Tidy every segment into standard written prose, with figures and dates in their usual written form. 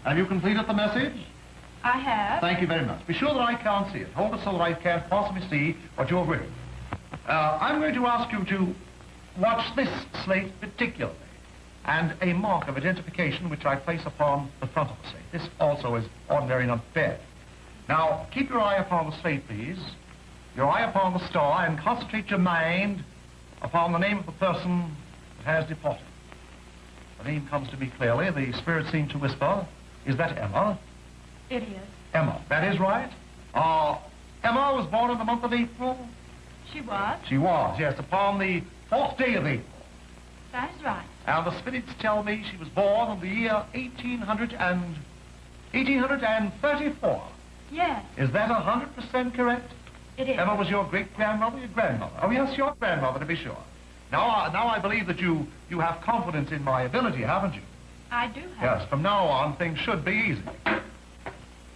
Have you completed the message? I have. Thank you very much. Be sure that I can't see it. Hold it so that I can't possibly see what you've written. I'm going to ask you to watch this slate particularly, and a mark of identification which I place upon the front of the slate. This also is ordinary not bad. Now, keep your eye upon the slate, please. Your eye upon the star, and concentrate your mind upon the name of the person that has departed. The name comes to me clearly. The spirits seem to whisper. Is that Emma? It is. Emma, that is right. Emma was born in the month of April? She was? She was, yes, upon the 4th day of April. That is right. And the spirits tell me she was born in the year 1834. Yes. Is that 100% correct? It is. Emma was your great-grandmother, your grandmother? Oh, yes, your grandmother, to be sure. Now I believe that you have confidence in my ability, haven't you? I do have. Yes, from now on, things should be easy.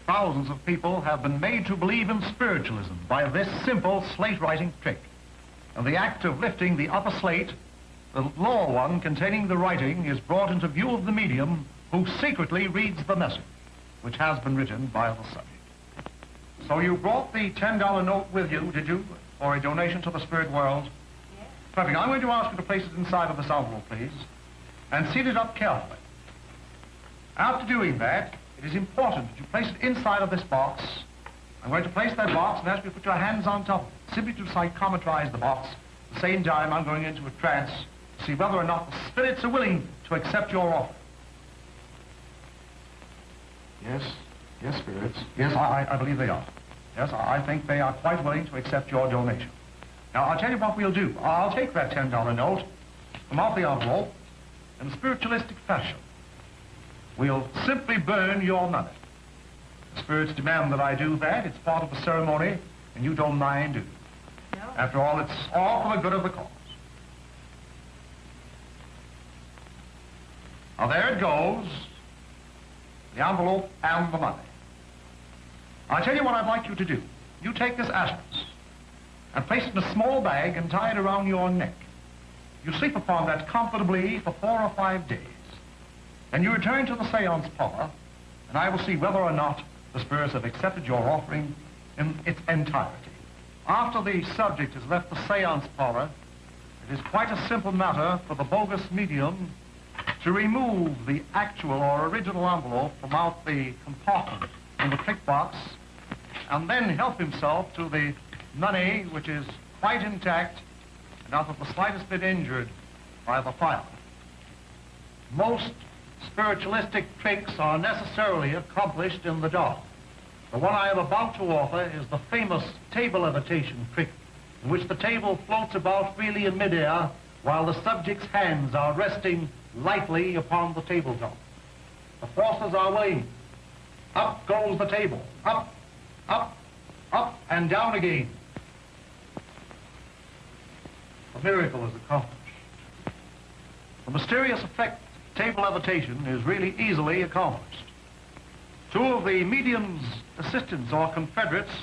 Thousands of people have been made to believe in spiritualism by this simple slate-writing trick. And the act of lifting the upper slate, the lower one containing the writing, is brought into view of the medium, who secretly reads the message, which has been written by the subject. So you brought the $10 note with you, did you, for a donation to the spirit world? Yes. Perfect. I'm going to ask you to place it inside of this envelope, please, and seal it up carefully. After doing that, it is important that you place it inside of this box. I'm going to place that box and ask you to put your hands on top of it, simply to psychometrize the box. At the same time, I'm going into a trance to see whether or not the spirits are willing to accept your offer. Yes, spirits. Yes, I believe they are. Yes, I think they are quite willing to accept your donation. Now, I'll tell you what we'll do. I'll take that $10 note from off the envelope in a spiritualistic fashion. We'll simply burn your money. The spirits demand that I do that. It's part of the ceremony, and you don't mind, do you? No. After all, it's all for the good of the cause. Now, there it goes, the envelope and the money. I'll tell you what I'd like you to do. You take this ashes and place it in a small bag and tie it around your neck. You sleep upon that comfortably for 4 or 5 days. Then you return to the seance parlor, and I will see whether or not the spirits have accepted your offering in its entirety. After the subject has left the seance parlor, it is quite a simple matter for the bogus medium to remove the actual or original envelope from out the compartment in the trick box, and then help himself to the money, which is quite intact and not of the slightest bit injured by the fire. Most spiritualistic tricks are necessarily accomplished in the dark. The one I am about to offer is the famous table levitation trick, in which the table floats about freely in midair while the subject's hands are resting lightly upon the tabletop. The forces are willing. Up goes the table. Up, up, up, and down again. The miracle is accomplished. The mysterious effect of table levitation is really easily accomplished. 2 of the medium's assistants or confederates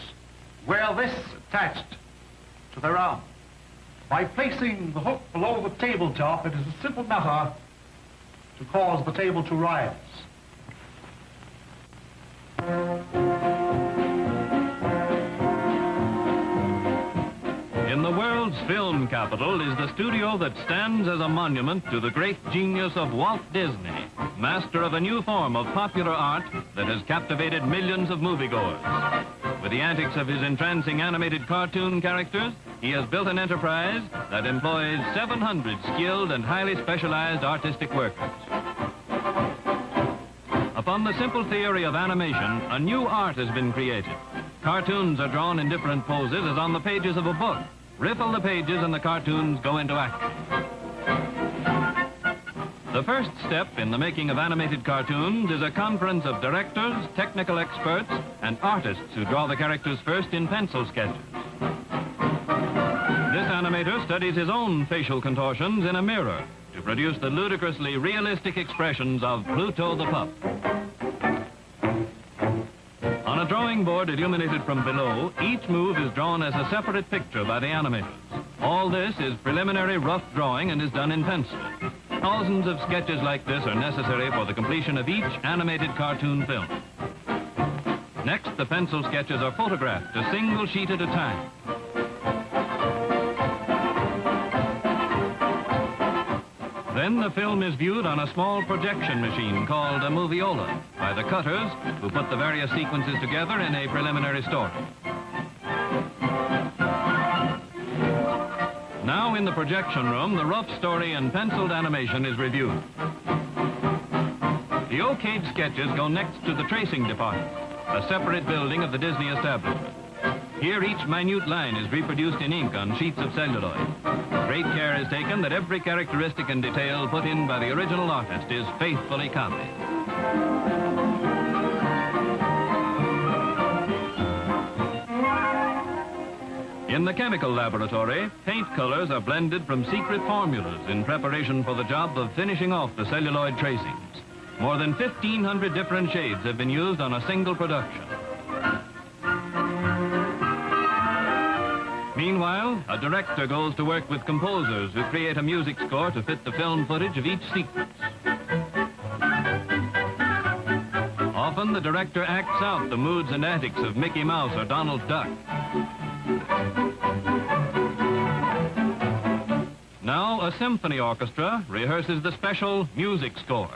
wear this attached to their arm. By placing the hook below the tabletop, it is a simple matter to cause the table to rise. In the world's film capital is the studio that stands as a monument to the great genius of Walt Disney, master of a new form of popular art that has captivated millions of moviegoers. With the antics of his entrancing animated cartoon characters, he has built an enterprise that employs 700 skilled and highly specialized artistic workers. Upon the simple theory of animation, a new art has been created. Cartoons are drawn in different poses as on the pages of a book. Riffle the pages and the cartoons go into action. The first step in the making of animated cartoons is a conference of directors, technical experts, and artists who draw the characters first in pencil sketches. This animator studies his own facial contortions in a mirror to produce the ludicrously realistic expressions of Pluto the Pup. On a drawing board illuminated from below, each move is drawn as a separate picture by the animators. All this is preliminary rough drawing and is done in pencil. Thousands of sketches like this are necessary for the completion of each animated cartoon film. Next, the pencil sketches are photographed, a single sheet at a time. Then the film is viewed on a small projection machine called a moviola by the cutters who put the various sequences together in a preliminary story. Now in the projection room, the rough story and penciled animation is reviewed. The okayed sketches go next to the tracing department, a separate building of the Disney establishment. Here each minute line is reproduced in ink on sheets of celluloid. Great care is taken that every characteristic and detail put in by the original artist is faithfully copied. In the chemical laboratory, paint colors are blended from secret formulas in preparation for the job of finishing off the celluloid tracings. More than 1,500 different shades have been used on a single production. Meanwhile, a director goes to work with composers who create a music score to fit the film footage of each sequence. Often the director acts out the moods and antics of Mickey Mouse or Donald Duck. Now a symphony orchestra rehearses the special music score.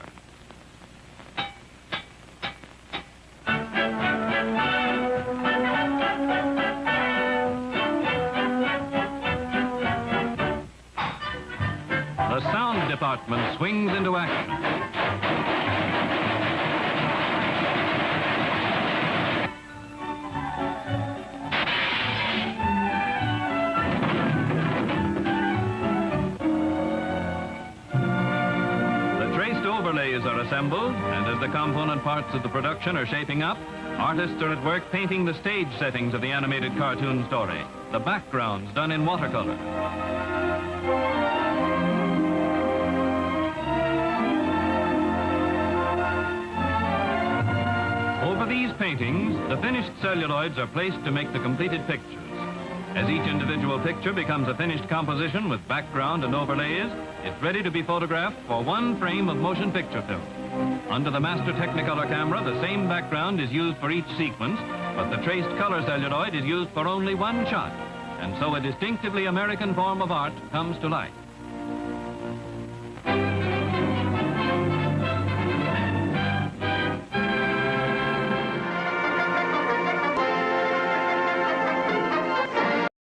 The sound department swings into action. Overlays are assembled, and as the component parts of the production are shaping up, artists are at work painting the stage settings of the animated cartoon story, the backgrounds done in watercolor. Over these paintings, the finished celluloids are placed to make the completed pictures. As each individual picture becomes a finished composition with background and overlays, it's ready to be photographed for one frame of motion picture film. Under the Master Technicolor camera, the same background is used for each sequence, but the traced color celluloid is used for only one shot, and so a distinctively American form of art comes to life.